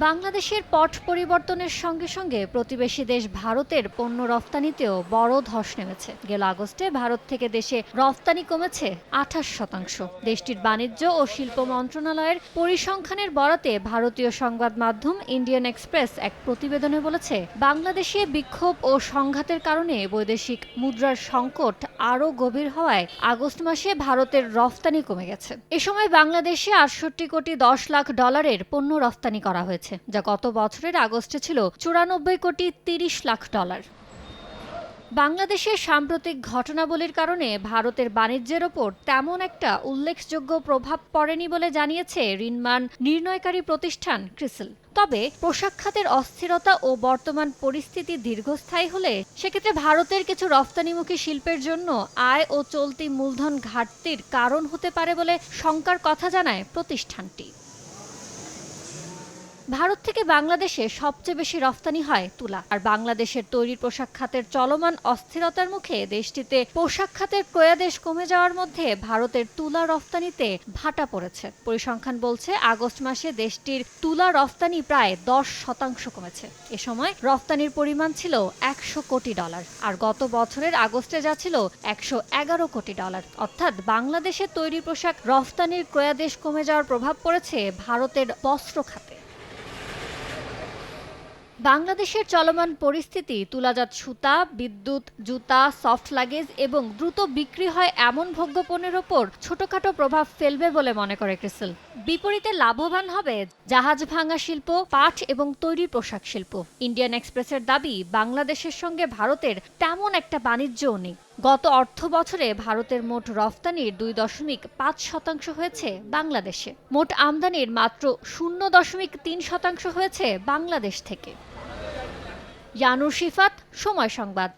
বাংলাদেশের পট পরিবর্তনের সঙ্গে সঙ্গে প্রতিবেশী দেশ ভারতের পণ্য রফতানিতেও বড় ধস নেমেছে। গেল আগস্টে ভারত থেকে দেশে রফতানি কমেছে 28%। দেশটির বাণিজ্য ও শিল্প মন্ত্রণালয়ের পরিসংখ্যানের বরাতে ভারতীয় সংবাদ মাধ্যম ইন্ডিয়ান এক্সপ্রেস এক প্রতিবেদনে বলেছে, বাংলাদেশে বিক্ষোভ ও সংঘাতের কারণে বৈদেশিক মুদ্রার সংকট আরও গভীর হওয়ায় আগস্ট মাসে ভারতের রফতানি কমে গেছে। এ সময় বাংলাদেশে ৬৮,১০,০০,০০০ পণ্য রফতানি করা হয়েছে, যা গত বছরের আগস্টে ছিল $৯৪,৩০,০০,০০০। বাংলাদেশের সাম্প্রতিক ঘটনাবলীর কারণে ভারতের বাণিজ্যের ওপর তেমন একটা উল্লেখযোগ্য প্রভাব পড়েনি বলে জানিয়েছে ঋণমান নির্ণয়কারী প্রতিষ্ঠান ক্রিসিল। তবে পোশাক খাতের অস্থিরতা ও বর্তমান পরিস্থিতি দীর্ঘস্থায়ী হলে সেক্ষেত্রে ভারতের কিছু রফতানিমুখী শিল্পের জন্য আয় ও চলতি মূলধন ঘাটতির কারণ হতে পারে বলে শঙ্কার কথা জানায় প্রতিষ্ঠানটি। ভারত থেকে বাংলাদেশে সবচেয়ে বেশি রফতানি হয় তুলা, আর বাংলাদেশের তৈরি পোশাক খাতের চলমান অস্থিরতার মুখে দেশটিতে পোশাক খাতের ক্রয়াদেশ কমে যাওয়ার মধ্যে ভারতের তুলা রফতানিতে ভাটা পড়েছে। পরিসংখ্যান বলছে, আগস্ট মাসে দেশটির তুলা রফতানি প্রায় 10% কমেছে। এ সময় রফতানির পরিমাণ ছিল $100 কোটি, আর গত বছরের আগস্টে যা ছিল $111 কোটি। অর্থাৎ বাংলাদেশের তৈরি পোশাক রফতানির ক্রয়াদেশ কমে যাওয়ার প্রভাব পড়েছে ভারতের বস্ত্র খাতে। বাংলাদেশের চলমান পরিস্থিতি তুলাজাত সুতা, বিদ্যুৎ, জুতা, সফট লাগেজ এবং দ্রুত বিক্রি হয় এমন ভোগ্যপণ্যের ওপর ছোটখাটো প্রভাব ফেলবে বলে মনে করে ক্রিসিল। বিপরীতে লাভবান হবে জাহাজ ভাঙা শিল্প, পাট এবং তৈরি পোশাক শিল্প। ইন্ডিয়ান এক্সপ্রেসের দাবি, বাংলাদেশের সঙ্গে ভারতের তেমন একটা বাণিজ্যও নেই। গত অর্থ বছরে ভারতের মোট রফতানির 2.5% হয়েছে বাংলাদেশে। মোট আমদানির মাত্র 0.3% হয়েছে বাংলাদেশ থেকে। ইয়ানুর শিফাত, সময় সংবাদ।